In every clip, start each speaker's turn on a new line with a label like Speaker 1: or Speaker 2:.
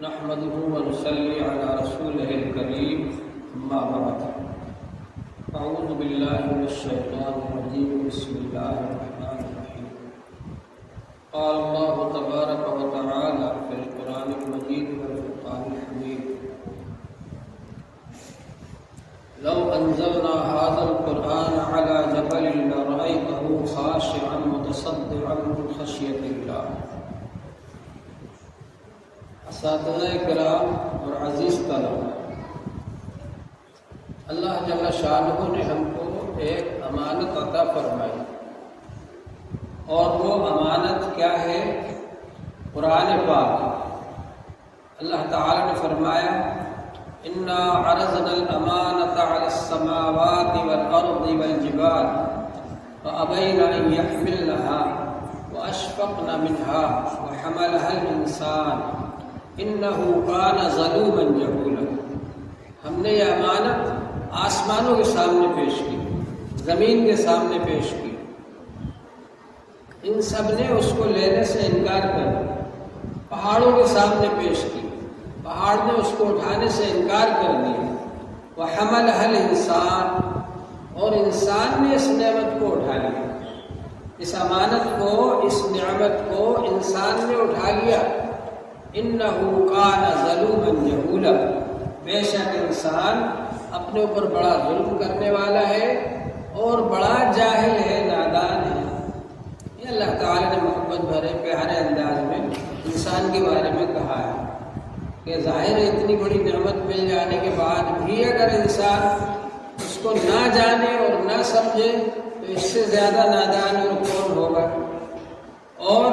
Speaker 1: نحمده ونصلي على رسوله الكريم أما بعد أعوذ بالله من الشيطان الرجيم بسم الله الرحمن الرحيم قال الله تبارك وتعالى في القرآن المجيد والفرقان الحميد لو أنزلنا هذا القرآن على جبل لرأيته خاشعا متصدعا من خشية الله اساتذہ کرام اور عزیز طلبہ، اللہ جل شانہ نے ہم کو ایک امانت عطا فرمائی، اور وہ امانت کیا ہے؟ قرآن پاک۔ اللہ تعالی نے فرمایا انا عرضنا الامانة على السماوات والارض والجبال فابين ان يحملنها واشفقن منها وحملها الانسان انه كان ظلوما جهولا۔ ہم نے یہ امانت آسمانوں کے سامنے پیش کی، زمین کے سامنے پیش کی، ان سب نے اس کو لینے سے انکار کر دیا۔ پہاڑوں کے سامنے پیش کی، پہاڑ نے اس کو اٹھانے سے انکار کر دیا۔ وحملها الانسان، اور انسان نے اس نعمت کو اٹھا لیا، اس امانت کو، اس نعمت کو انسان نے اٹھا لیا۔ انہ کان ظلوما جہولا، بے شک انسان اپنے اوپر بڑا ظلم کرنے والا ہے اور بڑا جاہل ہے، نادان ہے۔ یہ اللہ تعالی نے محبت بھرے پیارے انداز میں انسان کے بارے میں کہا ہے کہ ظاہر ہے اتنی بڑی نعمت مل جانے کے بعد بھی اگر انسان اس کو نہ جانے اور نہ سمجھے تو اس سے زیادہ نادان اور کون ہوگا، اور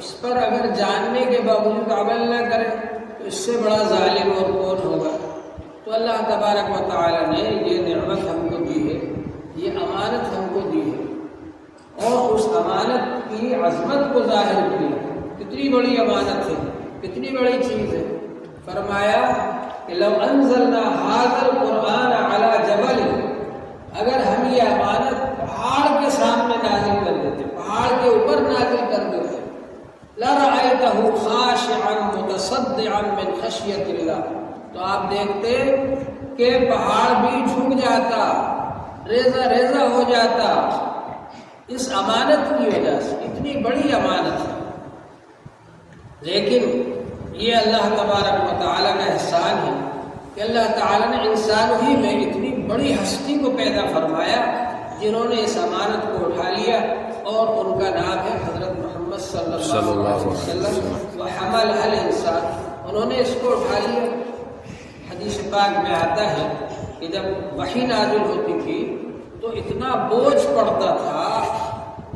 Speaker 1: اس پر اگر جاننے کے باوجود عمل نہ کرے تو اس سے بڑا ظالم اور کون ہوگا۔ تو اللہ تبارک و تعالی نے یہ نعمت ہم کو دی ہے، یہ امانت ہم کو دی ہے، اور اس امانت کی عظمت کو ظاہر کیا۔ کتنی بڑی امانت ہے، کتنی بڑی چیز ہے۔ فرمایا کہ لو انزلنا هذا القرآن على جبل، اگر ہم یہ امانت پہاڑ کے سامنے نازل کر دیتے، پہاڑ کے اوپر نازل کر دیتے، لرأيته خاشعا متصدعا من خشية الله، تو آپ دیکھتے کہ پہاڑ بھی جھک جاتا، ریزہ ریزہ ہو جاتا اس امانت کی وجہ سے۔ اتنی بڑی امانت ہے، لیکن یہ اللہ تبارک و تعالیٰ کا احسان ہے کہ اللہ تعالیٰ نے انسان ہی میں اتنی بڑی ہستی کو پیدا فرمایا جنہوں نے اس امانت کو اٹھا لیا، اور ان کا نام ہے حضرت محمد صلی اللہ علیہ وسلم۔ وحملها الانسان، انہوں نے اس کو اٹھا لیا۔ حدیث پاک میں آتا ہے کہ جب وحی نازل ہوتی تھی تو اتنا بوجھ پڑتا تھا،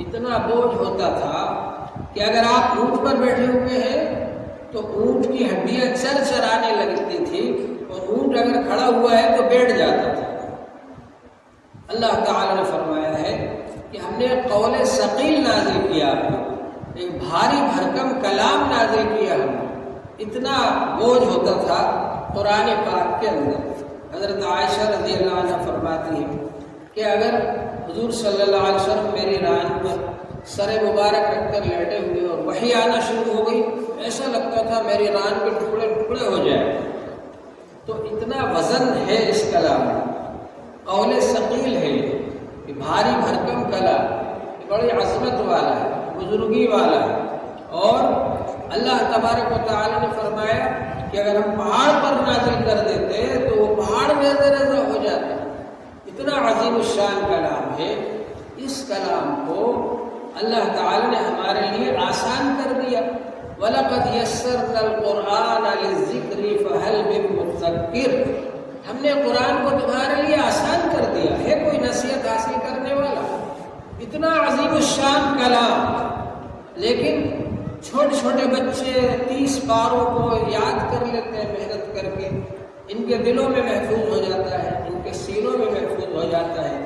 Speaker 1: اتنا بوجھ ہوتا تھا کہ اگر آپ اونٹ پر بیٹھے ہوئے ہیں تو اونٹ کی ہڈیاں چرچرانے لگتی تھی، اور اونٹ اگر کھڑا ہوا ہے تو بیٹھ جاتا تھا۔ اللہ تعالی نے فرمایا ہے کہ ہم نے قول ثقیل نازل کیا، آپ کو ایک بھاری بھرکم کلام نازل کیا، ہم اتنا بوجھ ہوتا تھا قرآن پاک کے اندر۔ حضرت عائشہ رضی اللہ عنہ فرماتی ہیں کہ اگر حضور صلی اللہ علیہ وسلم میری ران پر سر مبارک رکھ کر لیٹے ہوئے اور وحی آنا شروع ہو گئی، ایسا لگتا تھا میری ران کے ٹکڑے ٹکڑے ہو جائے۔ تو اتنا وزن ہے اس کلام میں، قول ثقیل ہے یہ بھاری بھرکم کلام، بڑی عظمت والا ہے، بزرگی والا ہے۔ اور اللہ تبارک و تعالی نے فرمایا کہ اگر ہم پہاڑ پر نازل کر دیتے تو وہ پہاڑ ریزہ ریزہ ہو جاتا۔ اتنا عظیم الشان کلام ہے، اس کلام کو اللہ تعالی نے ہمارے لیے آسان کر دیا۔ وَلَقَدْ يَسَّرْنَا الْقُرْآنَ لِلذِّكْرِ فَهَلْ مِن مُّدَّكِّرٍ، ہم نے قرآن کو تمہارے لیے آسان کر دیا ہے، کوئی نصیحت حاصل کرنے والا؟ اتنا عظیم الشان کلام، لیکن چھوٹے چھوٹے بچے 30 پاروں کو یاد کر لیتے ہیں محنت کر کے، ان کے دلوں میں محفوظ ہو جاتا ہے، ان کے سینوں میں محفوظ ہو جاتا ہے۔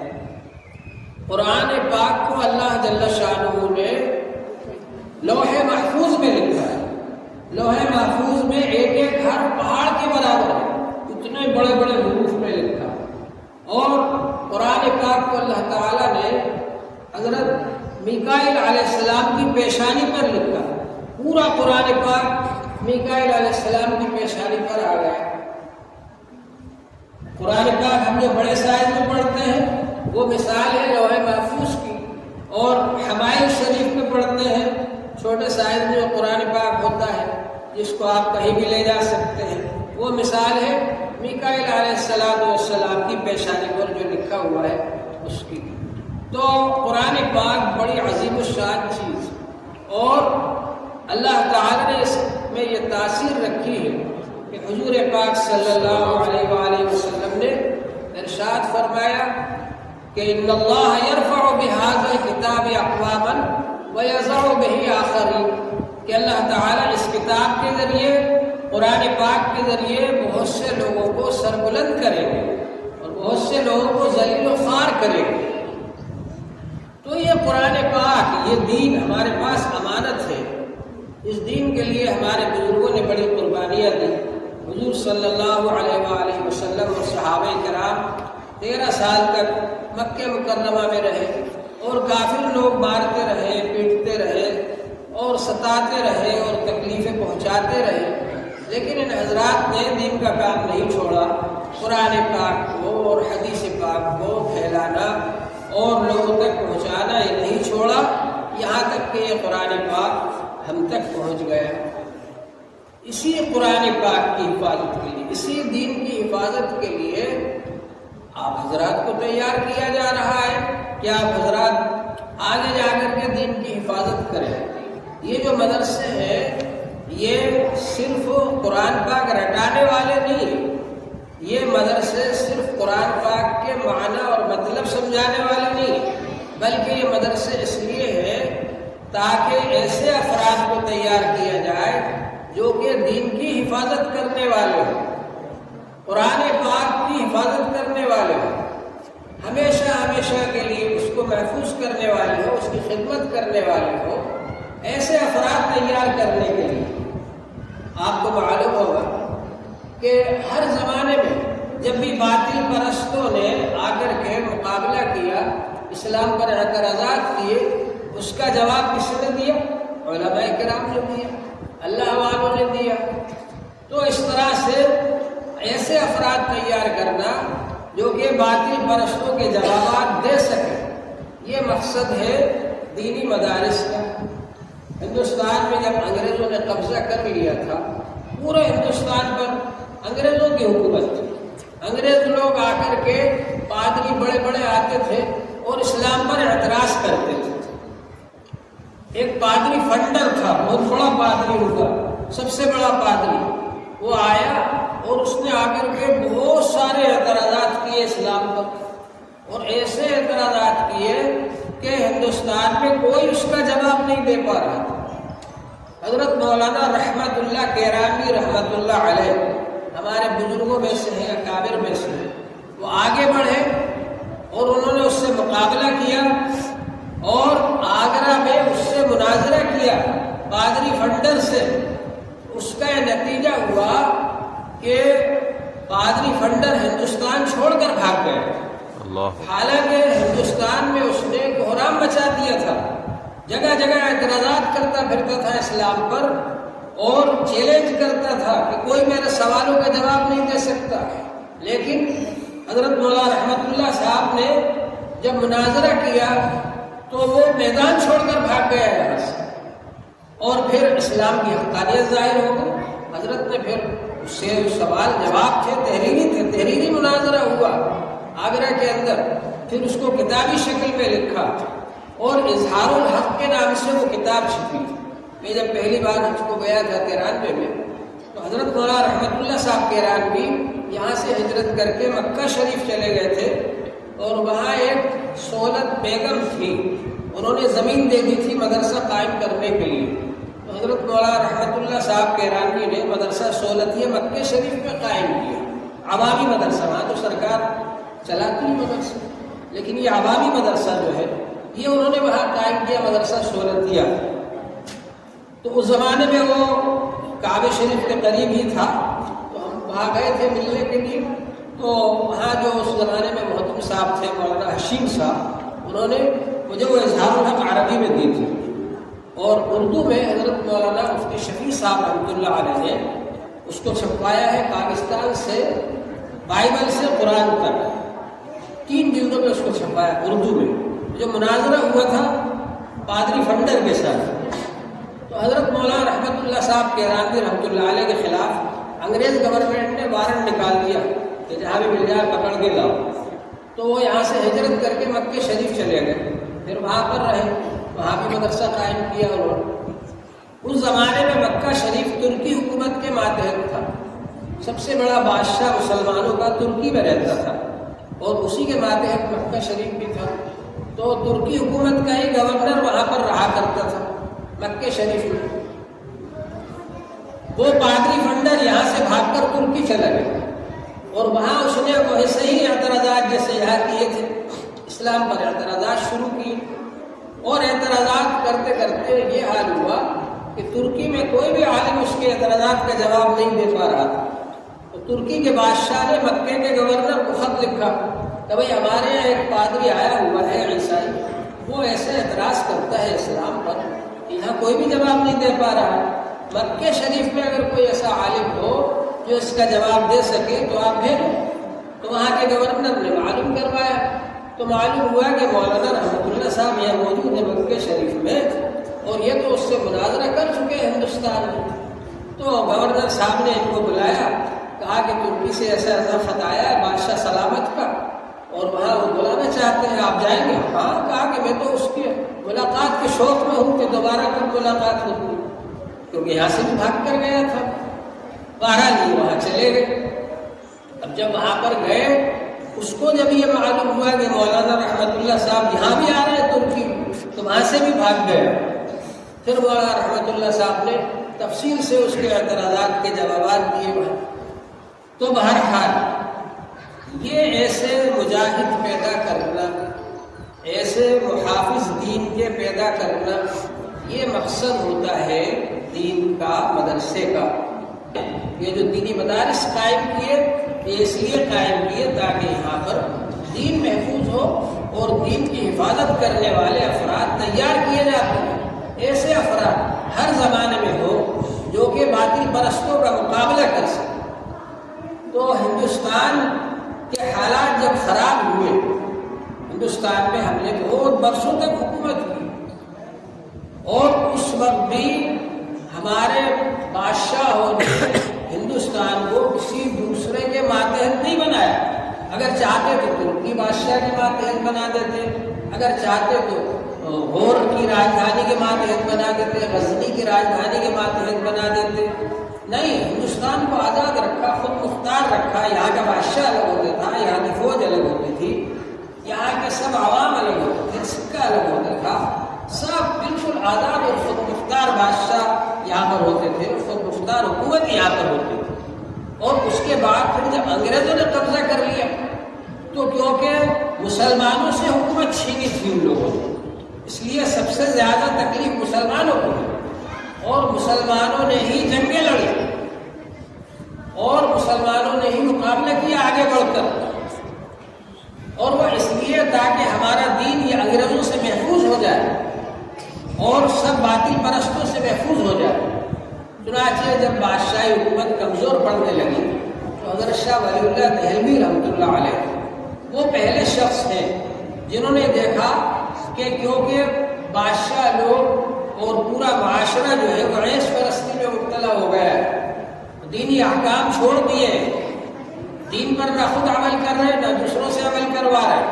Speaker 1: قرآن پاک کو اللہ جل شانہ نے لوح محفوظ میں لکھا ہے، لوح محفوظ میں ایک ایک حرف پہاڑ کے برابر ہے، اتنے بڑے بڑے حروف میں لکھا ہے۔ اور قرآن پاک کو اللہ تعالیٰ نے حضرت میکائیل علیہ السلام کی پیشانی پر لکھا۔ پورا قرآن پاک میکائیل علیہ السلام کی پیشانی پر آ گئے۔ قرآن پاک ہم جو بڑے سائز میں پڑھتے ہیں وہ مثال ہے لوح محفوظ کی، اور حمائل شریف میں پڑھتے ہیں چھوٹے سائز میں جو قرآن پاک ہوتا ہے جس کو آپ کہیں بھی لے جا سکتے ہیں، وہ مثال ہے میکائیل علیہ السلام کی پیشانی پر جو لکھا ہوا ہے اس کی۔ تو قرآن پاک بڑی عظیم الشان چیز، اور اللہ تعالیٰ نے اس میں یہ تاثیر رکھی ہے کہ حضور پاک صلی اللہ علیہ وآلہ وسلم نے ارشاد فرمایا کہ ان اللہ یرفع بہذا الکتاب اقواما ویضع بہ آخرین، کہ اللہ تعالیٰ اس کتاب کے ذریعے، قرآن پاک کے ذریعے بہت سے لوگوں کو سربلند کریں گے اور بہت سے لوگوں کو ذلیل و خوار کریں گے۔ تو یہ قرآن پاک، یہ دین ہمارے پاس امانت ہے۔ اس دین کے لیے ہمارے بزرگوں نے بڑی قربانیاں دی۔ حضور صلی اللہ علیہ وآلہ وسلم اور صحابہ کرام 13 سال تک مکہ مکرمہ میں رہے، اور کافر لوگ مارتے رہے، پیٹتے رہے اور ستاتے رہے اور تکلیفیں پہنچاتے رہے، لیکن ان حضرات نے دین کا کام نہیں چھوڑا۔ قرآن پاک کو اور حدیث پاک کو پھیلانا اور لوگوں تک پہنچانا یہ نہیں چھوڑا، یہاں تک کہ یہ قرآن پاک ہم تک پہنچ گیا۔ اسی قرآن پاک کی حفاظت کے لیے، اسی دین کی حفاظت کے لیے آپ حضرات کو تیار کیا جا رہا ہے کہ آپ حضرات آگے جا کر کے دین کی حفاظت کریں۔ یہ جو مدرسے ہیں یہ صرف قرآن پاک رٹانے والے نہیں، یہ مدرسے صرف قرآن پاک کے معنی اور مطلب سمجھانے والے نہیں، بلکہ یہ مدرسے اس لیے ہیں تاکہ ایسے افراد کو تیار کیا جائے جو کہ دین کی حفاظت کرنے والے ہوں، قرآن پاک کی حفاظت کرنے والے ہوں، ہمیشہ ہمیشہ کے لیے اس کو محفوظ کرنے والے ہوں، اس کی خدمت کرنے والے ہوں، ایسے افراد تیار کرنے کے لیے۔ آپ کو معلوم ہوگا کہ ہر زمانے میں جب بھی باطل پرستوں نے آ کر کے مقابلہ کیا، اسلام پر اعتراضات کیے، اس کا جواب کس نے دیا؟ علماء کرام نے دیا، اللہ والوں نے دیا۔ تو اس طرح سے ایسے افراد تیار کرنا جو کہ باطل پرستوں کے جوابات دے سکیں، یہ مقصد ہے دینی مدارس کا۔ ہندوستان میں جب انگریزوں نے قبضہ کر لیا تھا، پورے ہندوستان پر انگریزوں کی حکومت تھی۔ انگریز لوگ آ کر کے، پادری بڑے بڑے آتے تھے اور اسلام پر اعتراض کرتے تھے۔ ایک پادری فنڈر تھا، بہت بڑا پادری ہوگا، سب سے بڑا پادری، وہ آیا اور اس نے آ کر کے بہت سارے اعتراضات کیے اسلام پر، اور ایسے اعتراضات کیے کہ ہندوستان میں کوئی اس کا جواب نہیں دے پا رہا تھا۔ حضرت مولانا رحمت اللہ کیرانی رحمت اللہ علیہ ہمارے بزرگوں میں سے ہیں، اکابر میں سے ہیں، وہ آگے بڑھے اور انہوں نے اس سے مقابلہ کیا اور آگرہ میں اس سے مناظرہ کیا پادری فنڈر سے۔ اس کا یہ نتیجہ ہوا کہ پادری فنڈر ہندوستان چھوڑ کر بھاگ گئے، حالانکہ ہندوستان میں اس نے کوہرام مچا دیا تھا، جگہ جگہ اعتراضات کرتا پھرتا تھا اسلام پر اور چیلنج کرتا تھا کہ کوئی میرے سوالوں کا جواب نہیں دے سکتا۔ لیکن حضرت مولانا رحمت اللہ صاحب نے جب مناظرہ کیا تو وہ میدان چھوڑ کر بھاگ گیا یہاں سے، اور پھر اسلام کی حقانیت ظاہر ہو گئی۔ حضرت نے پھر اس سے سوال جواب تھے، تحریری مناظرہ ہوا آگرہ کے اندر، پھر اس کو کتابی شکل میں لکھا اور اظہار الحق کے نام سے وہ کتاب چھپی۔ میں جب پہلی بار حج کو گیا تھا 93 میں، تو حضرت مولانا رحمت اللہ صاحب کیرانوی یہاں سے ہجرت کر کے مکہ شریف چلے گئے تھے، اور وہاں ایک سہولت بیگم تھی، انہوں نے زمین دے دی تھی مدرسہ قائم کرنے کے لیے۔ تو حضرت مولانا رحمت اللہ صاحب کیرانوی نے مدرسہ سہولتیہ مکہ شریف میں قائم کیا، عوامی مدرسہ، وہاں تو سرکار چلاتی ہے مدرسہ، لیکن یہ عوامی مدرسہ جو ہے یہ انہوں نے وہاں قائم کیا، مدرسہ سہولتیہ۔ تو اس زمانے میں وہ کعبہ شریف کے قریب ہی تھا، تو ہم وہاں گئے تھے ملنے کے لیے۔ تو وہاں جو اس زمانے میں محتم صاحب تھے، مولانا حشیم صاحب، انہوں نے مجھے وہ اظہار الحق عربی میں دی تھی، اور اردو میں حضرت مولانا مفتی شفیع صاحب رحمۃ اللہ علیہ نے اس کو چھپوایا ہے پاکستان سے بائبل سے قرآن تک 3 جلدوں میں اس کو چھپایا اردو میں. جو مناظرہ ہوا تھا پادری فنڈر کے ساتھ، تو حضرت مولانا رحمۃ اللہ صاحب کیرانوی رحمۃ اللہ علیہ کے خلاف انگریز گورنمنٹ نے وارنٹ نکال دیا کہ جہاں بھی مل جائے پکڑ کے لاؤ. تو وہ یہاں سے ہجرت کر کے مکہ شریف چلے گئے، پھر وہاں پر رہے، وہاں بھی مدرسہ قائم کیا انہوں نے. اس زمانے میں مکہ شریف ترکی حکومت کے ماتحت تھا. سب سے بڑا بادشاہ مسلمانوں کا ترکی میں رہتا تھا اور اسی کے ماتحت مکہ شریف بھی تھا. تو ترکی حکومت کا ہی گورنر وہاں پر رہا کرتا تھا مکہ شریف میں. وہ پادری فنڈر یہاں سے بھاگ کر ترکی چلا گیا اور وہاں اس نے ویسے ہی اعتراضات جیسے یہاں کیے تھے اسلام پر اعتراضات شروع کی. اور اعتراضات کرتے کرتے یہ حال ہوا کہ ترکی میں کوئی بھی عالم اس کے اعتراضات کا جواب نہیں دے پا رہا تھا. تو ترکی کے بادشاہ نے مکے کے گورنر کو خط لکھا کہ بھائی ہمارے یہاں ایک پادری آیا ہوا ہے عیسائی، وہ ایسے اعتراض کرتا ہے اسلام پر، یہاں کوئی بھی جواب نہیں دے پا رہا. مکہ شریف میں اگر کوئی ایسا عالم ہو جو اس کا جواب دے سکے تو آپ بھیجو. تو وہاں کے گورنر نے معلوم کروایا تو معلوم ہوا کہ مولانا رحمۃ اللہ صاحب یہاں موجود ہیں مکہ شریف میں، اور یہ تو اس سے مناظرہ کر چکے ہیں ہندوستان میں. تو گورنر صاحب نے ان کو بلایا، کہا کہ ترکی سے ایسا ایسا خط آیا ہے بادشاہ سلامت کا، اور وہاں وہ بلانا چاہتے ہیں، آپ جائیں گے؟ ہاں. کہا کہ میں تو اس کی ملاقات کے شوق میں ہوں کہ دوبارہ کب ملاقات ہوتی، کیونکہ یہاں سے بھی بھاگ کر گیا تھا. بہرحال یہ وہاں چلے گئے. اب جب وہاں پر گئے، اس کو جب یہ معلوم ہوا کہ مولانا رحمۃ اللہ صاحب یہاں بھی آ رہے ہیں ترکی، تو وہاں سے بھی بھاگ گئے. پھر مولانا رحمۃ اللہ صاحب نے تفصیل سے اس کے اعتراضات کے جوابات دیے وہاں. تو بہرحال یہ ایسے مجاہد پیدا کرنا، ایسے محافظ دین کے پیدا کرنا، یہ مقصد ہوتا ہے دین کا، مدرسے کا. یہ جو دینی مدارس قائم کیے یہ اس لیے قائم کیے تاکہ یہاں پر دین محفوظ ہو اور دین کی حفاظت کرنے والے افراد تیار کیے جاتے ہیں. ایسے افراد ہر زمانے میں ہو جو کہ باطل پرستوں کا مقابلہ کر سکے. تو ہندوستان کے حالات جب خراب ہوئے، ہندوستان میں ہم نے بہت برسوں تک حکومت کی، اور اس وقت بھی ہمارے بادشاہوں نے ہندوستان کو کسی دوسرے کے ماتحت نہیں بنایا. اگر چاہتے تو ترکی بادشاہ کے ماتحت بنا دیتے، اگر چاہتے تو غور کی راجدھانی کے ماتحت بنا دیتے، غزنی کی راجدھانی کے ماتحت بنا دیتے. نہیں، ہندوستان کو آزاد رکھا، خود مختار رکھا. یہاں کا بادشاہ الگ ہوتا تھا، یہاں کی فوج الگ ہوتی تھی، یہاں کے سب عوام الگ ہوتے تھے، سکہ الگ ہوتا تھا. سب بالکل آزاد اور خود مختار بادشاہ یہاں پر ہوتے تھے، خود مختار حکومت یہاں پر ہوتی تھی. اور اس کے بعد پھر جب انگریزوں نے قبضہ کر لیا تو کیونکہ مسلمانوں سے حکومت چھینی تھی ان لوگوں نے، اس لیے سب سے زیادہ تکلیف مسلمانوں کو ہوئی، اور مسلمانوں نے ہی جنگیں لڑی اور مسلمانوں نے ہی مقابلہ کیا آگے بڑھ کر. اور وہ اس لیے تاکہ ہمارا دین یہ انگریزوں سے محفوظ ہو جائے اور سب باطل پرستوں سے محفوظ ہو جائے. چنانچہ جب بادشاہی حکومت کمزور پڑنے لگی تو حضرت شاہ ولی اللہ دہلوی رحمۃ اللہ علیہ وہ پہلے شخص ہیں جنہوں نے دیکھا کہ کیونکہ بادشاہ لوگ اور پورا معاشرہ جو ہے وہ عیش پرستی میں مبتلا ہو گیا ہے، دینی احکام چھوڑ دیے، دین پر نہ خود عمل کر رہے نہ دوسروں سے عمل کروا رہے.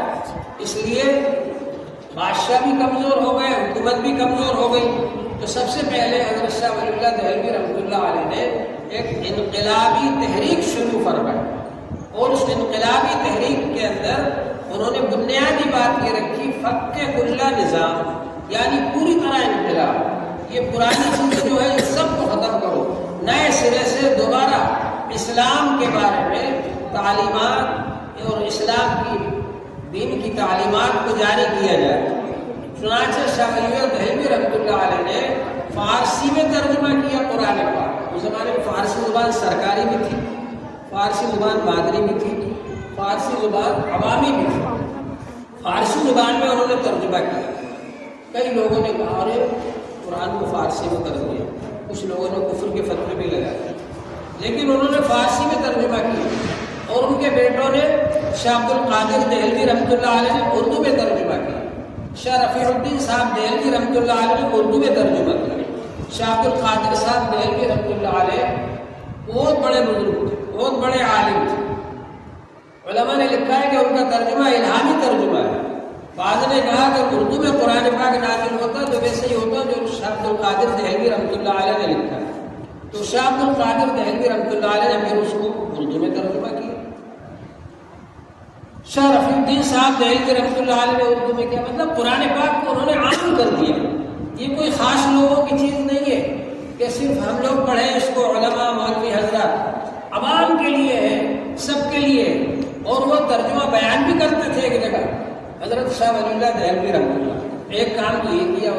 Speaker 1: اس لیے بادشاہ بھی کمزور ہو گئے، حکومت بھی کمزور ہو گئی. تو سب سے پہلے حضرت شاہ ولی اللہ دہلوی رحمۃ اللہ علیہ نے ایک انقلابی تحریک شروع فرمائی، اور اس انقلابی تحریک کے اندر انہوں نے بنیادی بات یہ رکھی فک کل نظام، یعنی پوری طرح انقلاب. یہ پرانی چیزیں جو ہے یہ سب کو ختم کرو، نئے سرے سے دوبارہ اسلام کے بارے میں تعلیمات اور اسلام کی دین کی تعلیمات کو جاری کیا جائے. چنانچہ شاہ ولی اللہ دہلوی رحمۃ اللہ علیہ نے فارسی میں ترجمہ کیا قرآن پاک. اس زمانے میں فارسی زبان سرکاری بھی تھی، فارسی زبان مادری بھی تھی، فارسی زبان عوامی بھی تھی. فارسی زبان میں انہوں نے ترجمہ کیا. کئی لوگوں نے کہا ارے قرآن کو فارسی میں کر دیا. کچھ لوگوں نے کفر کے فتوے بھی لگائے، لیکن انہوں نے فارسی میں ترجمہ کیا، اور ان کے بیٹوں نے شاہ عبد القادر دہلوی رحمۃ اللہ علیہ نے اردو میں ترجمہ کیا. شاہ رفیع الدین صاحب دہلوی رحمۃ اللہ علیہ نے اردو میں ترجمہ کیا. شاہ عبد القادر صاحب دہلوی رحمۃ اللہ علیہ بہت بڑے بزرگ تھے، بہت بڑے عالم تھے. علماء نے لکھا ہے کہ ان کا ترجمہ الہامی ترجمہ ہے. بعض نے کہا کہ اردو میں قرآن پاک نازل ہوتا تو ویسے ہی ہوتا جو شاہ عبد القادر دہلوی رحمۃ اللہ علیہ نے لکھا ہے. تو شاہ عبد القادر دہلوی رحمۃ اللہ علیہ نے پھر اس کو اردو میں ترجمہ کیا. شاہ رفیع الدین صاحب دہلوی رحمۃ اللہ علیہ نے اردو میں کیا. مطلب قرآن پاک کو انہوں نے عام کر دیا. یہ کوئی خاص لوگوں کی چیز نہیں ہے کہ صرف ہم لوگ پڑھیں اس کو. علماء مولوی حضرات عوام کے لیے ہے، سب کے لیے. اور وہ ترجمہ بیان بھی کرتے تھے ایک جگہ. حضرت شاہ ولی اللہ دہلوی رحمۃ اللہ ایک کام تو یہ کیا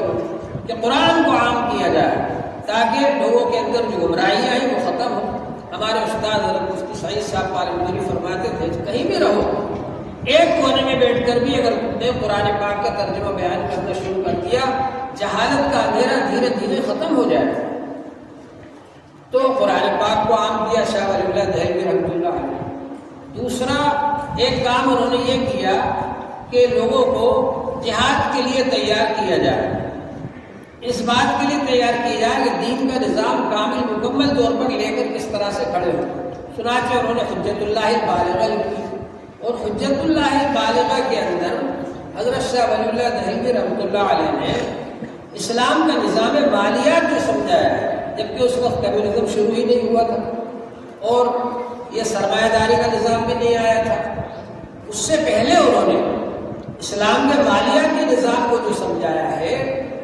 Speaker 1: کہ قرآن کو عام کیا جائے تاکہ لوگوں کے اندر جو گمراہی آئی وہ ختم ہو. ہمارے استاد حضرت مفتی سعید صاحب پالنپوری فرماتے تھے کہیں بھی رہو، ایک کونے میں بیٹھ کر بھی اگر تم نے قرآن پاک کا ترجمہ بیان کرنا شروع کر دیا، جہالت کا اندھیرا دھیرے دھیرے ختم ہو جائے. تو قرآن پاک کو عام کیا شاہ ولی اللہ دہلوی رحمۃ اللہ علیہ. دوسرا ایک کام انہوں نے یہ کیا کہ لوگوں کو جہاد کے لیے تیار کیا جائے. اس بات کے لیے تیار کیا جائے کہ دین کا نظام کامل مکمل طور پر لے کر کس طرح سے کھڑے ہو. چنانچہ انہوں نے حجت اللہ البالغہ لکھی، اور حجت اللہ البالغہ کے اندر حضرت شاہ ولی اللہ دہلوی رحمۃ اللہ علیہ نے اسلام کا نظام مالیات جو سمجھایا ہے، جبکہ اس وقت کمیونزم شروع ہی نہیں ہوا تھا اور یہ سرمایہ داری کا نظام بھی نہیں آیا تھا. اس سے پہلے انہوں نے اسلام کے مالیات کے نظام کو جو سمجھایا ہے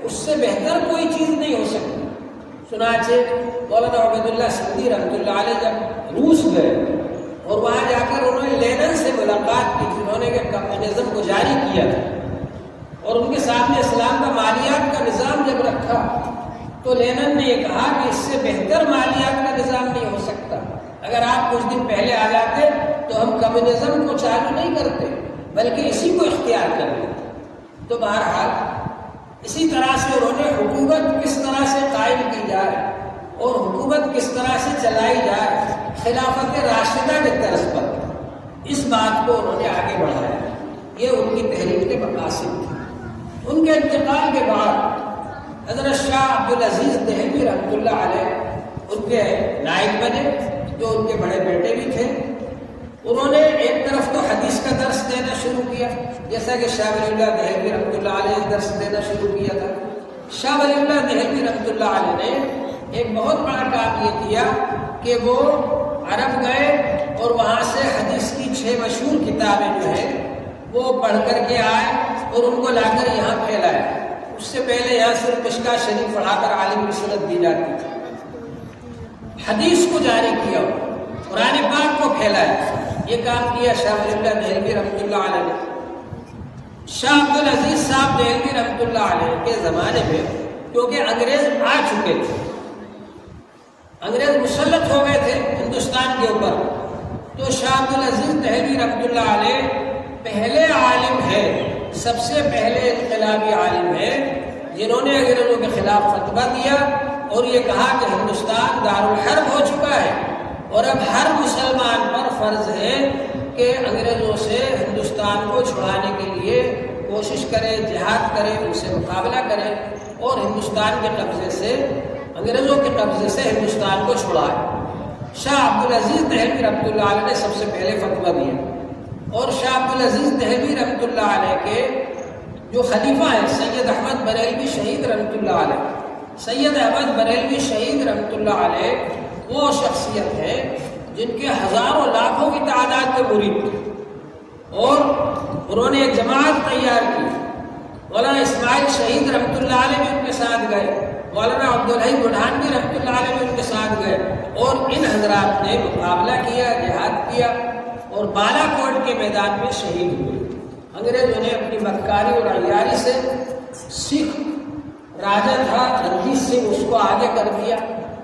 Speaker 1: اس سے بہتر کوئی چیز نہیں ہو سکتی. چنانچہ مولانا عبید اللہ سندھی رحمۃ اللہ علیہ جب روس گئے اور وہاں جا کر انہوں نے لینن سے ملاقات کی، جنہوں نے کہ کمیونزم کو جاری کیا تھا، اور ان کے سامنے اسلام کا مالیات کا نظام جب رکھا تو لینن نے یہ کہا کہ اس سے بہتر مالیات کا نظام نہیں ہو سکتا. اگر آپ کچھ دن پہلے آ جاتے تو ہم کمیونزم کو چالو نہیں کرتے بلکہ اسی کو اختیار کر لیتے. تو بہرحال اسی طرح سے انہوں نے حکومت کس طرح سے قائم کی جائے اور حکومت کس طرح سے چلائی جائے خلافت راشدہ کے طرز پر، اس بات کو انہوں نے آگے بڑھایا. یہ ان کی تحریک کے مقاصد تھے. ان کے انتقال کے بعد حضرت شاہ عبدالعزیز دہلوی رحمۃ اللہ علیہ ان کے نائب بنے، جو ان کے بڑے بیٹے بھی تھے. انہوں نے ایک طرف تو حدیث کا درس دینا شروع کیا، جیسا کہ شاہ ولی اللہ دہلوی رحمۃ اللہ علیہ نے درس دینا شروع کیا تھا. شاہ ولی اللہ دہلوی رحمۃ اللہ علیہ نے ایک بہت بڑا کام یہ کیا کہ وہ عرب گئے اور وہاں سے حدیث کی 6 مشہور کتابیں جو ہیں وہ پڑھ کر کے آئے اور ان کو لا کر یہاں پھیلائے. اس سے پہلے یہاں صرف مشکوٰۃ شریف پڑھا کر عالم رسالت دی جاتی تھی. حدیث کو جاری کیا، قرآن پاک کو پھیلایا. یہ کام کیا شاہ ولی اللہ دہلوی رحمۃ اللہ علیہ نے. شاہ عبدالعزیز صاحب دہلوی رحمۃ اللہ علیہ کے زمانے میں کیونکہ انگریز آ چکے تھے، انگریز مسلط ہو گئے تھے ہندوستان کے اوپر، تو شاہ عبدالعزیز دہلوی رحمۃ اللہ علیہ پہلے عالم ہے، سب سے پہلے انقلابی عالم ہے جنہوں نے انگریزوں کے خلاف فتویٰ دیا اور یہ کہا کہ ہندوستان دارالحرب ہو چکا ہے اور اب ہر مسلمان پر فرض ہے کہ انگریزوں سے ہندوستان کو چھڑانے کے لیے کوشش کرے، جہاد کرے، ان سے مقابلہ کرے اور ہندوستان کے قبضے سے، انگریزوں کے قبضے سے ہندوستان کو چھڑائے. شاہ عبدالعزیز دہلوی رحمۃ اللہ علیہ نے سب سے پہلے فتویٰ دیا، اور شاہ عبدالعزیز دہلوی رحمۃ اللہ علیہ کے جو خلیفہ ہیں سید احمد بریلوی شہید رحمۃ اللہ علیہ، سید احمد بریلوی شہید رحمۃ اللہ علیہ وہ شخصیت ہے جن کے ہزاروں لاکھوں کی تعداد میں مرید تھے، اور انہوں نے ایک جماعت تیار کی. مولانا اسماعیل شہید رحمۃ اللہ علیہ بھی ان کے ساتھ گئے، مولانا عبدالحی بڑھانوی رحمۃ اللہ علیہ بھی ان کے ساتھ گئے، اور ان حضرات نے مقابلہ کیا، جہاد کیا اور بالا کوٹ کے میدان میں شہید ہوئے. انگریزوں نے اپنی مکاری اور عیاری سے سکھ راجہ تھا رنجیت سنگھ، اس کو آگے کر دیا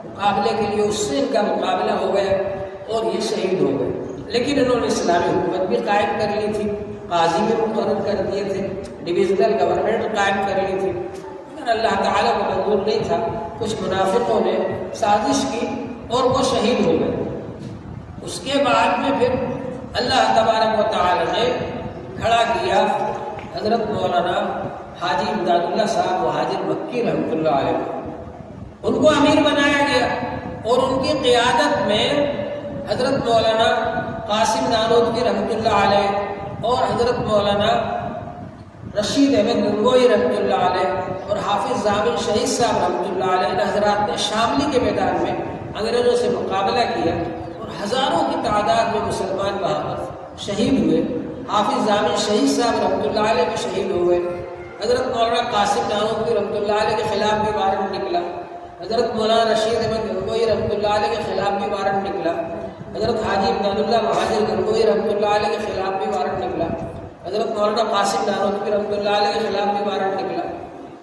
Speaker 1: مقابلے کے لیے، اس سے ان کا مقابلہ ہو گیا اور یہ شہید ہو گئے. لیکن انہوں نے اسلامی حکومت بھی قائم کر لی تھی، قاضی بھی مقرر کر دیے تھے، ڈویژنل گورنمنٹ قائم کر لی تھی. پر اللہ تعالیٰ کو منظور نہیں تھا، کچھ منافقوں نے سازش کی اور وہ شہید ہو گئے۔ اس کے بعد میں پھر اللہ تبارک و تعالیٰ نے کھڑا کیا حضرت مولانا حاجی امداد اللہ صاحب مہاجر مکی رحمۃ اللہ علیہ، ان کو امیر بنایا گیا، اور ان کی قیادت میں حضرت مولانا قاسم نانوتوی رحمۃ اللہ علیہ اور حضرت مولانا رشید احمد گنگوئی رحمۃ اللہ علیہ اور حافظ ضامن شہید صاحب رحمۃ اللہ علیہ ان حضرات نے شاملی کے میدان میں انگریزوں سے مقابلہ کیا، اور ہزاروں کی تعداد میں مسلمان وہاں پر شہید ہوئے۔ حافظ ضامن شہید صاحب رحمۃ اللہ علیہ بھی شہید ہوئے۔ حضرت مولانا قاسم نانوتوی رحمۃ اللہ علیہ کے خلاف بھی وارنٹ نکلا، حضرت مولانا رشید احمد گنگوئی رحمۃ اللہ علیہ کے خلاف بھی وارنٹ نکلا، حضرت حاجی امداد اللہ مہاجر گنگوئی رحمۃ اللہ علیہ کے خلاف بھی وارنٹ نکلا، حضرت مولانا قاسم نانوتوی رحمۃ اللہ علیہ کے خلاف بھی وارنٹ نکلا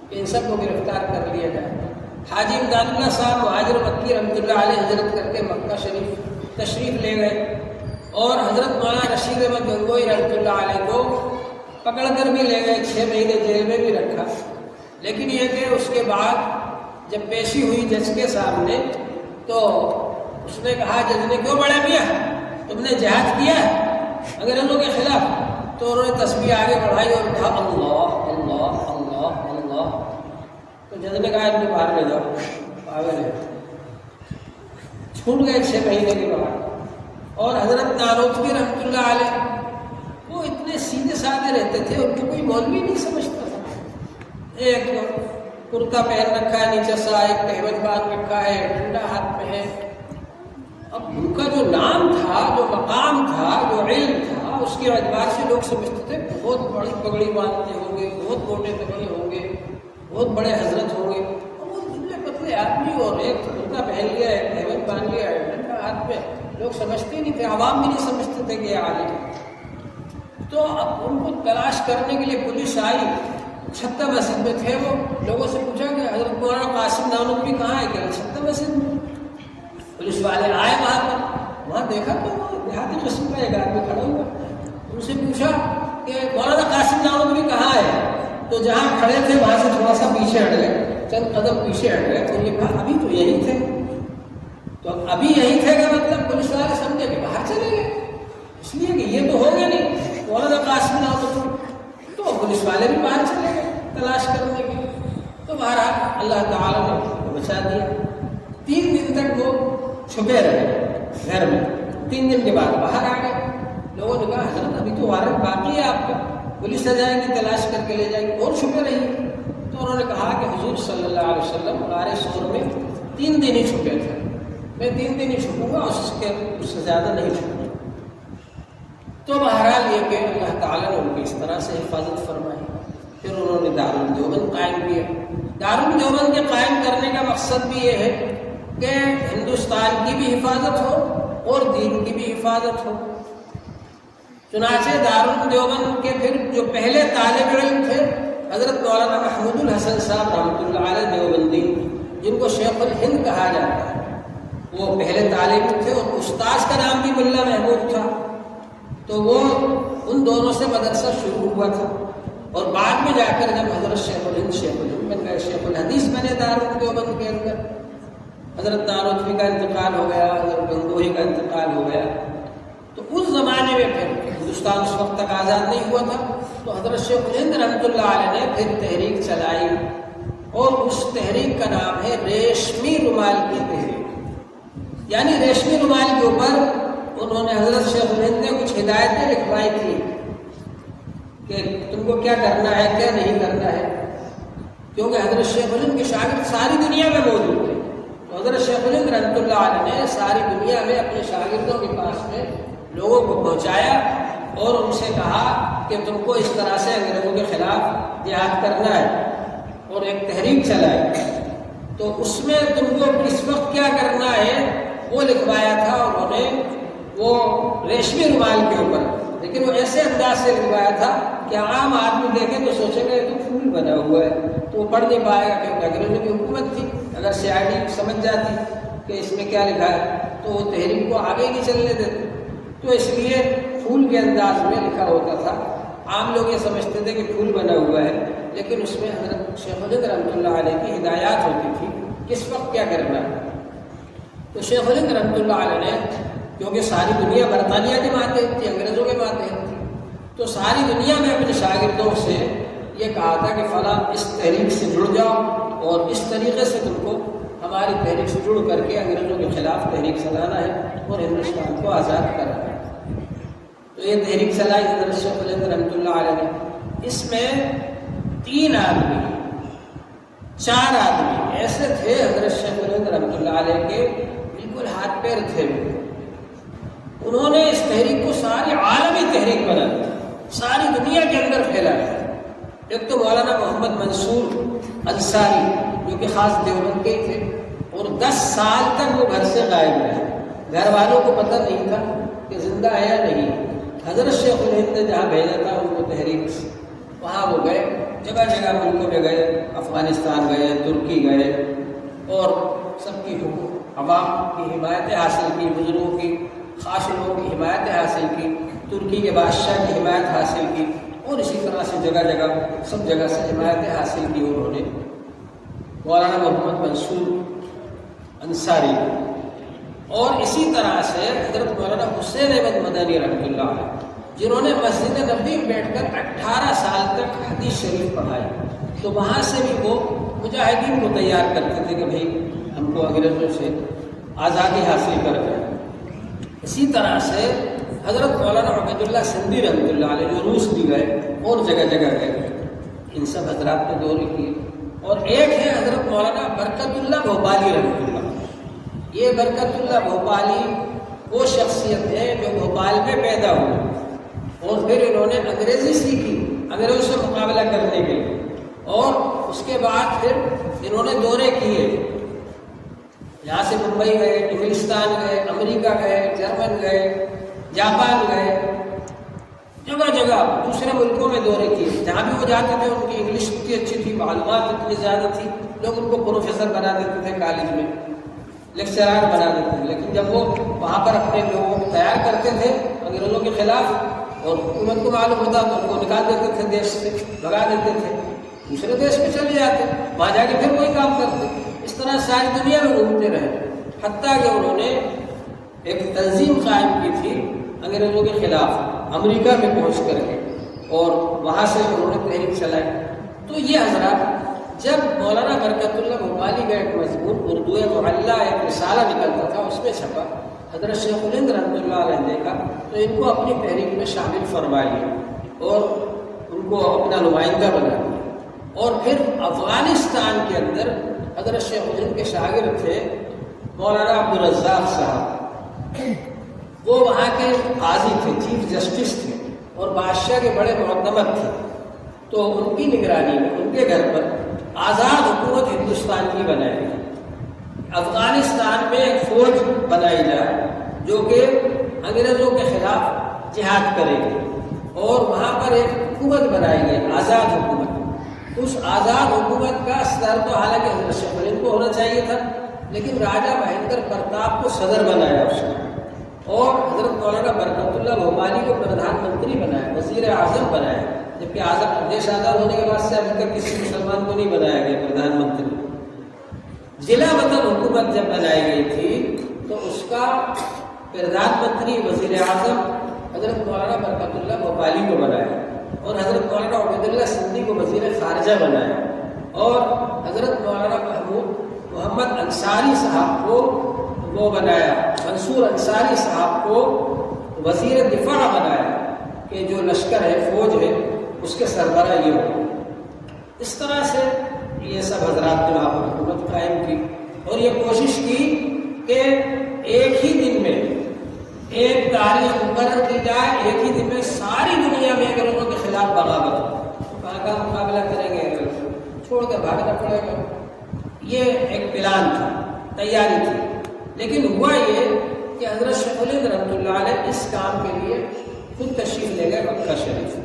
Speaker 1: کہ ان سب کو گرفتار کر لیا جائے۔ حاجی امداد اللہ صاحب مہاجر مکی رحمۃ اللہ علیہ ہجرت کر کے مکہ شریف تشریف لے گئے، اور حضرت مولانا رشید احمد گنگوئی رحمۃ اللہ علیہ کو پکڑ کر بھی لے گئے، 6 مہینے جیل میں بھی رکھا۔ لیکن یہ کہ اس کے بعد جب پیشی ہوئی جج کے سامنے تو اس نے کہا، جج نے، کیوں بڑے میاں تم نے جہاد کیا ہے انگریزوں کے خلاف؟ تو انہوں نے تسبیح آگے بڑھائی اور کہا اللہ اللہ اللہ اللہ۔ تو جج نے کہا ان کو باہر لے جاؤ، پاگل ہے، چھوٹ گئے 6 مہینے کے بعد۔ اور حضرت نانوتوی رحمۃ اللہ علیہ وہ اتنے سیدھے سادھے رہتے تھے، ان کو کوئی مولوی نہیں سمجھتا تھا۔ ایک کرتا پہن رکھا ہے نیچے سا، ایک تہمت باندھ رکھا ہے، ڈنڈا ہاتھ میں ہے۔ اب ان کا جو نام تھا، جو مقام تھا، جو علم تھا، اس کے اعتبار سے لوگ سمجھتے تھے بہت بڑی پگڑی باندھتے ہوں گے، بہت موٹے تگڑے ہوں گے، بہت بڑے حضرت ہوں گے۔ اور وہ دبلے پتلے آدمی، اور ایک کرتا پہن لیا ہے، تہمت باندھ لیا ہے، ڈنڈا ہاتھ میں، لوگ سمجھتے نہیں تھے، عوام بھی نہیں سمجھتے تھے کہ یہ عالم ہے۔ تو اب ان کو تلاش کرنے کے لیے پولیس آئی، چھتہ مسجد میں تھے وہ، لوگوں سے پوچھا کہ حضرت مولانا قاسم نانوتوی کہاں ہے؟ کہ چھتہ مسجد میں۔ پولیس والے آئے وہاں پر، وہاں دیکھا تو دیہاتی قسم کا ایک آدمی کھڑا ہوا، ان سے پوچھا کہ مولانا قاسم نانوتوی کہاں ہے؟ تو جہاں کھڑے تھے وہاں سے تھوڑا سا پیچھے ہٹ گئے، چند قدم پیچھے ہٹ گئے، تو یہ کہا ابھی تو یہی تھے۔ تو ابھی یہی تھے کا مطلب پولیس والے سمجھے کہ باہر چلے گئے، اس لیے کہ یہ تو ہو گیا نہیں مولانا قاسم نانوتوی، تو پولیس والے بھی باہر چلے گئے تلاش کرنے کے۔ تو بہرحال اللہ تعالیٰ نے بچا دیا۔ 3 دن تک وہ چھپے رہے گھر میں، 3 دن کے بعد باہر آ گئے۔ لوگوں نے کہا حضرت ابھی تو وارنٹ باقی ہے آپ کا، پولیس آ جائے گی تلاش کر کے لے جائے گی، اور چھپے رہیے۔ تو انہوں نے کہا کہ حضور صلی اللہ علیہ وسلم غار ثور میں 3 دن ہی چھپے تھے، میں 3 دن ہی چھپوں گا، اس سے زیادہ نہیں چھپوں گا۔ تو بہرحال یہ کہ اللہ تعالیٰ نے ان کی اس طرح سے حفاظت فرمائی۔ پھر انہوں نے دارالدیوبند قائم کیا۔ دارالدیوبند کے قائم کرنے کا مقصد بھی یہ ہے کہ ہندوستان کی بھی حفاظت ہو اور دین کی بھی حفاظت ہو۔ چنانچہ دارالدیوبند کے پھر جو پہلے طالب علم تھے حضرت مولانا محمود الحسن صاحب رحمۃ اللہ علیہ دیوبندی، جن کو شیخ الہند کہا جاتا ہے، وہ پہلے طالب علم تھے، اور استاذ کا نام بھی ملا محمود تھا۔ تو وہ ان دونوں سے مدرسہ شروع ہوا تھا، اور بعد میں جا کر جب حضرت شیخ الہند بن گئے، شیخ الحدیث بنے دارالدیوبند کے اندر، حضرت نانوتوی کا انتقال ہو گیا، حضرت گنگوہی کا انتقال ہو گیا۔ تو اس زمانے میں پھر ہندوستان اس وقت تک آزاد نہیں ہوا تھا، تو حضرت شیخ الہند رحمۃ اللہ علیہ نے پھر تحریک چلائی، اور اس تحریک کا نام ہے ریشمی رومال کی تحریک۔ یعنی ریشمی رومال کے اوپر انہوں نے حضرت شیخ الہند نے کچھ ہدایتیں لکھوائی تھی کہ تم کو کیا کرنا ہے، کیا نہیں کرنا ہے، کیونکہ حضرت شیخ الہند کے شاگرد ساری دنیا میں موجود تھے۔ تو حضرت شیخ الہند رحمۃ اللہ علیہ نے ساری دنیا میں اپنے شاگردوں کے پاس میں لوگوں کو پہنچایا، اور ان سے کہا کہ تم کو اس طرح سے انگریزوں کے خلاف جہاد کرنا ہے، اور ایک تحریک چلائی۔ تو اس میں تم کو کس وقت کیا کرنا ہے وہ لکھوایا تھا انہوں نے، وہ ریشمی رومال کے اوپر، لیکن وہ ایسے انداز سے لکھوایا تھا کہ عام آدمی دیکھے تو سوچے گا یہ تو پھول بنا ہوا ہے، تو وہ پڑھ نہیں پائے گا، کیونکہ انگریزوں کی حکومت تھی۔ اگر CID سمجھ جاتی کہ اس میں کیا لکھا ہے تو وہ تحریک کو آگے نہیں چلنے دیتے، تو اس لیے پھول کے انداز میں لکھا ہوتا تھا۔ عام لوگ یہ سمجھتے تھے کہ پھول بنا ہوا ہے، لیکن اس میں حضرت شیخ الہند رحمۃ اللہ علیہ کی ہدایات ہوتی تھی کس وقت کیا کرنا ہے. تو شیخ الہند رحمۃ اللہ علیہ نے، کیونکہ ساری دنیا برطانیہ کے ماتحت تھی، انگریزوں کے ماتحت تھی، تو ساری دنیا میں اپنے شاگردوں سے یہ کہا تھا کہ فلاں اس تحریک سے جڑ جاؤ اور اس طریقے سے تم کو ہماری تحریک سے جڑ کر کے انگریزوں کے خلاف تحریک چلانا ہے اور ہندوستان کو آزاد کرنا ہے. تو یہ تحریک چلائی حضرت شیخ الہند رحمۃ اللہ علیہ نے. اس میں 3 آدمی 4 آدمی ایسے تھے حضرت شیخ الہند رحمۃ اللہ علیہ کے بالکل ہاتھ پیر تھے. انہوں نے اس تحریک کو ساری عالمی تحریک بنا دی، ساری دنیا کے اندر پھیلا ہے. ایک تو مولانا محمد منصور انصاری جو کہ خاص دیوبند کے تھے، اور 10 سال تک وہ گھر سے غائب رہے. گھر والوں کو پتہ نہیں تھا کہ زندہ ہے یا نہیں. حضرت شیخ الہند نے جہاں بھیجا تھا ان کو تحریک سے، وہاں وہ گئے، جگہ جگہ ملکوں میں گئے، افغانستان گئے، ترکی گئے، اور سب کی عوام کی حمایتیں حاصل کی، بزرگوں کی، خاص لوگوں کی حمایتیں حاصل کی، ترکی کے بادشاہ کی حمایت حاصل کی، اور اسی طرح سے جگہ جگہ سب جگہ سے حمایتیں حاصل کی انہوں نے. مولانا محمد منصور انصاری، اور اسی طرح سے حضرت مولانا حسین احمد مدنی رحمۃ اللہ علیہ، جنہوں نے مسجد نبوی میں بیٹھ کر 18 سال تک حدیث شریف پڑھائی. تو وہاں سے بھی وہ مجاہدین کو تیار کرتے تھے کہ بھئی ہم کو انگریزوں سے آزادی حاصل کر دیں. اسی طرح سے حضرت مولانا عبید اللہ سندھی رحمۃ اللہ علیہ جو روس بھی گئے اور جگہ جگہ گئے، ان سب حضرات نے دورے کیے. اور ایک ہے حضرت مولانا برکت اللہ بھوپالی رحمۃ اللہ. یہ برکت اللہ بھوپالی وہ شخصیت ہے جو بھوپال میں پیدا ہوئی، اور پھر انہوں نے انگریزی سیکھی انگریزوں سے مقابلہ کرنے کے لیے، اور اس کے بعد پھر انہوں نے دورے کیے. یہاں سے ممبئی گئے، انگلستان گئے، امریکہ گئے، جرمن گئے، جاپان گئے، جگہ جگہ دوسرے ملکوں میں دورے کیے. جہاں بھی وہ جاتے تھے ان کی انگلش اتنی اچھی تھی، معلومات اتنی زیادہ تھی، لوگ ان کو پروفیسر بنا دیتے تھے، کالج میں لیکچرار بنا دیتے تھے. لیکن جب وہ وہاں پر اپنے لوگوں کو تیار کرتے تھے انگریزوں کے خلاف، اور حکومت کو معلوم ہوتا تو ان کو نکال دیتے تھے، دیش سے بھگا دیتے تھے، دوسرے دیش میں چلے جاتے، وہاں جا کے پھر وہی کام کرتے. اس طرح ساری دنیا میں گھومتے رہے، حتیٰ کہ انہوں نے ایک تنظیم قائم کی تھی انگریزوں کے خلاف امریکہ میں پہنچ کر کے، اور وہاں سے انہوں نے تحریک چلائی. تو یہ حضرات جب مولانا برکت اللہ بھوپالی کا ایک مضمون اردو معلّہ ایک رسالہ نکلتا تھا، اس میں چھپا، حضرت شیخ الہند رحمۃ اللہ علیہ نے دیکھا تو ان کو اپنی تحریک میں شامل فرما لیا اور ان کو اپنا نمائندہ بنا دیا. اور پھر افغانستان کے اندر حضرت شیخ الہند کے شاگرد تھے مولانا عبدالرزاق صاحب، وہ وہاں کے قاضی تھے، چیف جسٹس تھے، اور بادشاہ کے بڑے معتمد تھے. تو ان کی نگرانی میں ان کے گھر پر آزاد حکومت ہندوستان کی بنائی گئی. افغانستان میں ایک فوج بنائی جائے جو کہ انگریزوں کے خلاف جہاد کرے گی، اور وہاں پر ایک حکومت بنائی گئی، آزاد حکومت. اس آزاد حکومت کا صدر تو حالانکہ حضرت شیخ الہند کو ہونا چاہیے تھا، لیکن راجہ مہندر پرتاپ کو صدر بنایا اس نے، اور حضرت مولانا برکت اللہ بھوپالی کو پردھان منتری بنایا، وزیر اعظم بنایا. جبکہ دیش آزاد ہونے کے بعد سے ابھی تک کسی مسلمان کو نہیں بنایا گیا پردھان منتری. ضلع وطن حکومت جب بنائی گئی تھی تو اس کا پردھان منتری وزیر اعظم حضرت مولانا برکت اللہ بھوپالی کو بنایا، اور حضرت مولانا عبید اللہ سندھی کو وزیر خارجہ بنایا، اور حضرت مولانا محمد انصاری صاحب کو وہ بنایا، منصور انصاری صاحب کو وزیر دفاع بنایا کہ جو لشکر ہے، فوج ہے، اس کے سربراہ یہ ہو. اس طرح سے یہ سب حضرات نے وہاں پر حکومت قائم کی، اور یہ کوشش کی کہ ایک ہی دن میں ایک تاریخ مقرر کی جائے، ایک ہی دن میں ساری دنیا میں انگریزوں کے خلاف بغاوت ہو. کہاں کا مقابلہ کریں گے، انگریز چھوڑ کر بھاگنا پڑے گا. یہ ایک پلان تھا، تیاری تھی. لیکن ہوا یہ کہ حضرت شیخ الہند رحمۃ اللہ علیہ اس کام کے لیے خود تشریف لے گئے مکہ شریف،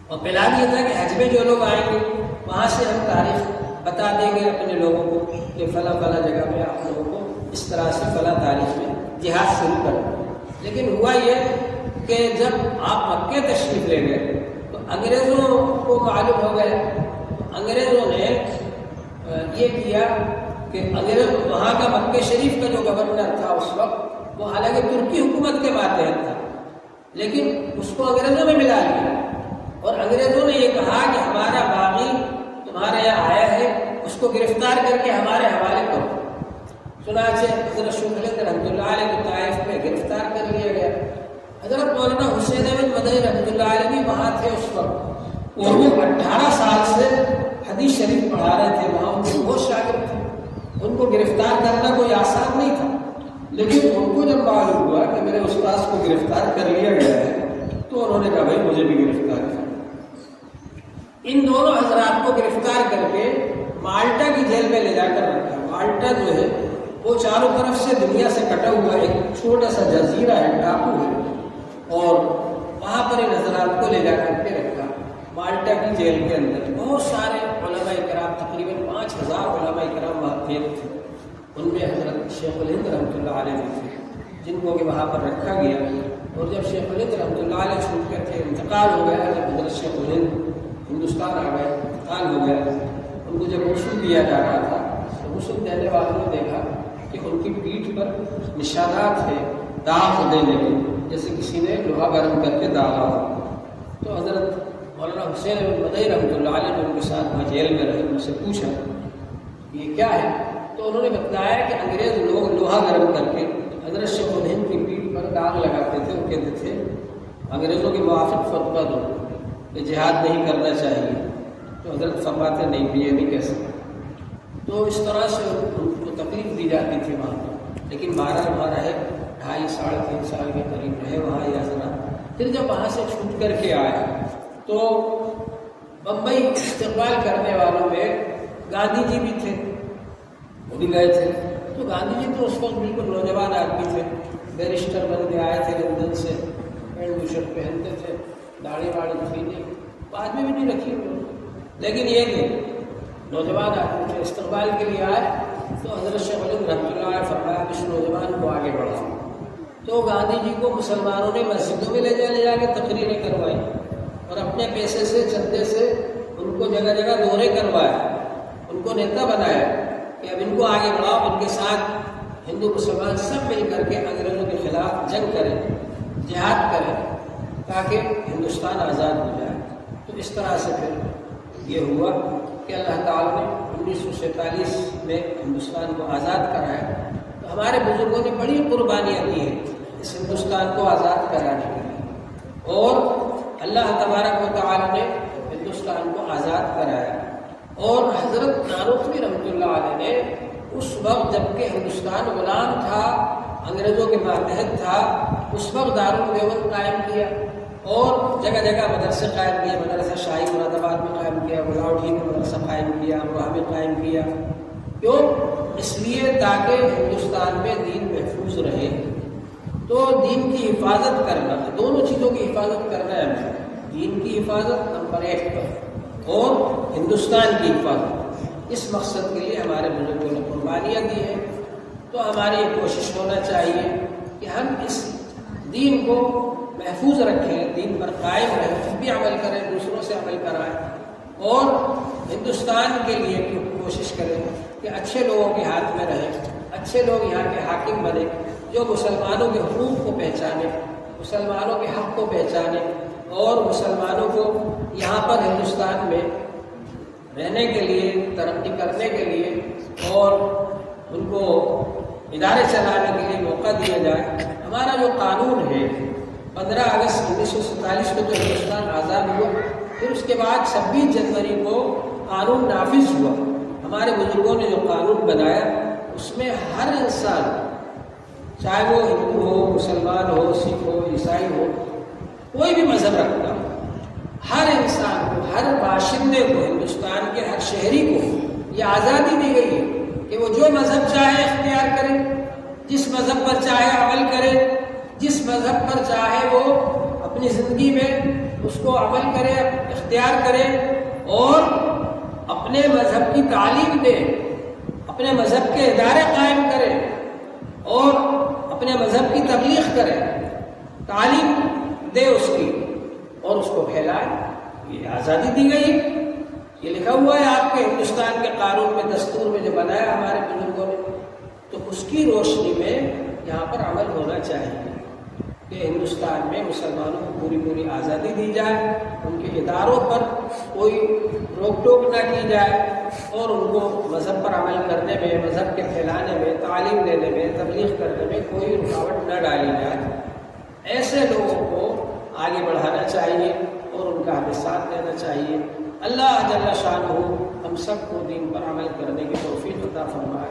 Speaker 1: اور پلان یہ تھا کہ حج میں جو لوگ آئیں گے وہاں سے ہم تاریخ بتا دیں گے اپنے لوگوں کو کہ فلاں فلاں جگہ پہ آپ لوگوں کو اس طرح سے فلاں تاریخ میں جہاد شروع کر. لیکن ہوا یہ کہ جب آپ مکے تشریف لے گئے تو انگریزوں کو معلوم ہو گیا انگریزوں نے یہ کیا کہ انگریز وہاں کا مکہ شریف کا جو گورنر تھا اس وقت، وہ حالانکہ ترکی حکومت کے ماتحت تھا، لیکن اس کو انگریزوں نے ملا لیا اور انگریزوں نے یہ کہا کہ ہمارا باغی تمہارے یہاں آیا ہے، اس کو گرفتار کر کے ہمارے حوالے کرو۔ چنانچہ حضرت شیخ الہند رحمۃ اللہ علیہ کو طائف میں گرفتار کر لیا گیا۔ حضرت مولانا حسین احمد مدنی رحمۃ اللہ علیہ بھی وہاں تھے اس وقت، اور وہ 18 سال سے حدیث شریف پڑھا رہے تھے وہاں، ان کے بہت شاگرد تھے۔ ان کو گرفتار کرنا کوئی آسان نہیں تھا، لیکن ان کو جب معلوم ہوا کہ میرے استاذ کو گرفتار کر لیا گیا ہے تو انہوں نے کہا بھائی مجھے بھی گرفتار کر۔ ان دونوں حضرات کو گرفتار کر کے مالٹا کی جیل میں لے جا کر رکھا۔ مالٹا جو ہے وہ چاروں طرف سے دنیا سے کٹا ہوا ایک چھوٹا سا جزیرہ ہے، ٹاپو ہے، اور وہاں پر ان حضرات کو لے جا کر کے رکھا مالٹا کی جیل کے اندر۔ بہت سارے علماء کرام، تقریباً 5000 علماء کرام وہاں تھے، ان میں حضرت شیخ الہند رحمۃ اللہ علیہ بھی تھے، جن کو کہ وہاں پر رکھا گیا۔ اور جب شیخ الہند رحمۃ اللہ علیہ چھوٹ کر کے انتقال ہو گیا، جب حضرت شیخ الہند ہندوستان آ گئے، انتقال ہو گیا، ان کو جب غسل دیا جا رہا تھا تو غسل دینے والوں نے دیکھا کہ ان کی پیٹھ پر نشانات ہیں داغ دینے کے، جیسے کسی نے لوہا گرم کر کے داغا ہو۔ تو حضرت مولانا حسین احمد مدنی رحمۃ اللہ علیہ نے ان کے ساتھ وہاں جیل میں رہے، ان سے پوچھا یہ کیا ہے، تو انہوں نے بتلایا کہ انگریز لوگ لوہا گرم کر کے حضرت شیخ الہند کی پیٹھ پر داغ لگاتے تھے، وہ کہتے تھے انگریزوں کے موافق فتویٰ دو کہ جہاد نہیں کرنا چاہیے، تو حضرت فرماتے نہیں بھی یہ نہیں کہہ سکتے۔ تو اس طرح سے ان کو تکلیف دی جاتی تھی وہاں پر، لیکن بہرحال وہاں رہے، 2.5 ساڑھے 3 سال کے قریب رہے وہاں یہ حضرات۔ پھر جب وہاں سے چھوٹ کر کے آئے تو بمبئی استقبال کرنے والوں میں گاندھی جی بھی تھے، وہ بھی گئے تھے۔ تو گاندھی جی تو اس وقت بالکل نوجوان آدمی تھے، بیرسٹر بن کے آئے تھے لندن سے، پینٹ بو شرٹ پہنتے تھے، داڑھی واڑی تھی نہیں، بعد میں بھی نہیں رکھی ہوئی، لیکن یہ کہ نوجوان آدمی تھے، استقبال کے لیے آئے تو حضرت شیخ الہند رحمۃ اللہ علیہ فرمایا کہ اس نوجوان کو آگے بڑھاؤ۔ تو گاندھی جی کو مسلمانوں نے مسجدوں میں لے جا کے تقریریں کروائی اور اپنے پیسے سے، چندے سے ان کو جگہ جگہ دورے کروائے، ان کو نیتا بنایا کہ اب ان کو آگے بڑھاؤ، ان کے ساتھ ہندو مسلمان سب مل کر کے انگریزوں کے خلاف جنگ کریں، جہاد کریں، تاکہ ہندوستان آزاد ہو جائے۔ تو اس طرح سے پھر یہ ہوا کہ اللہ تعالیٰ نے 1947 میں ہندوستان کو آزاد کرایا۔ تو ہمارے بزرگوں نے بڑی قربانیاں دی ہیں اس ہندوستان کو آزاد کرانے کے لیے، اور اللہ تبارک و تعالیٰ نے ہندوستان کو آزاد کرایا۔ اور حضرت نانوتوی رحمۃ اللہ علیہ نے اس وقت جب کہ ہندوستان غلام تھا، انگریزوں کے ماتحت تھا، اس وقت دارالدیوبند قائم کیا اور جگہ جگہ مدرسے قائم کیے، مدرسہ شاہی مراد آباد میں قائم کیا، گلاوڈھی میں مدرسہ قائم کیا، امروہہ میں قائم کیا۔ کیوں؟ اس لیے تاکہ ہندوستان میں دین محفوظ رہے۔ تو دین کی حفاظت کرنا، دونوں چیزوں کی حفاظت کرنا ہے ہمیں، دین کی حفاظت نمبر 1 پر اور ہندوستان کی حفاظت۔ اس مقصد کے لیے ہمارے بزرگوں نے قربانیاں دی ہیں۔ تو ہماری یہ کوشش ہونا چاہیے کہ ہم اس دین کو محفوظ رکھیں، دین پر قائم رہیں، خود بھی عمل کریں، دوسروں سے عمل کرائیں، اور ہندوستان کے لیے کوشش کریں کہ اچھے لوگوں کے ہاتھ میں رہیں، اچھے لوگ یہاں کے حاکم بنیں، جو مسلمانوں کے حقوق کو پہچانے، مسلمانوں کے حق کو پہچانے، اور مسلمانوں کو یہاں پر ہندوستان میں رہنے کے لیے، ترقی کرنے کے لیے اور ان کو ادارے چلانے کے لیے موقع دیا جائے۔ ہمارا جو قانون ہے 15 اگست 1947 کو جو ہندوستان آزاد ہوا، پھر اس کے بعد 26 جنوری کو قانون نافذ ہوا۔ ہمارے بزرگوں نے جو قانون بنایا اس میں ہر انسان، چاہے وہ ہندو ہو، مسلمان ہو، سکھ ہو، عیسائی ہو، کوئی بھی مذہب رکھتا ہو، ہر انسان کو، ہر باشندے کو، ہندوستان کے ہر شہری کو یہ آزادی دی گئی ہے کہ وہ جو مذہب چاہے اختیار کرے، جس مذہب پر چاہے عمل کرے، جس مذہب پر چاہے وہ اپنی زندگی میں اس کو عمل کرے، اختیار کرے، اور اپنے مذہب کی تعلیم دے، اپنے مذہب کے ادارے قائم کرے، اور اپنے مذہب کی تبلیغ کرے، تعلیم دے اس کی، اور اس کو پھیلائے۔ یہ آزادی دی گئی، یہ لکھا ہوا ہے آپ کے ہندوستان کے قانون میں، دستور میں جو بنایا ہمارے بزرگوں نے، تو اس کی روشنی میں یہاں پر عمل ہونا چاہیے کہ ہندوستان میں مسلمانوں کو پوری آزادی دی جائے، ان کے اداروں پر کوئی روک ٹوک نہ کی جائے، اور ان کو مذہب پر عمل کرنے میں، مذہب کے پھیلانے میں، تعلیم دینے میں، تبلیغ کرنے میں کوئی رکاوٹ نہ ڈالی جائے۔ ایسے لوگوں کو آگے بڑھانا چاہیے اور ان کا ہمیں ساتھ دینا چاہیے۔ اللہ جل شانہ ہم سب کو دین پر عمل کرنے کی توفیق عطا فرمائے۔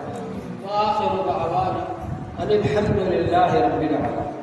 Speaker 1: وآخر دعوانا ان الحمد للہ رب العالمین۔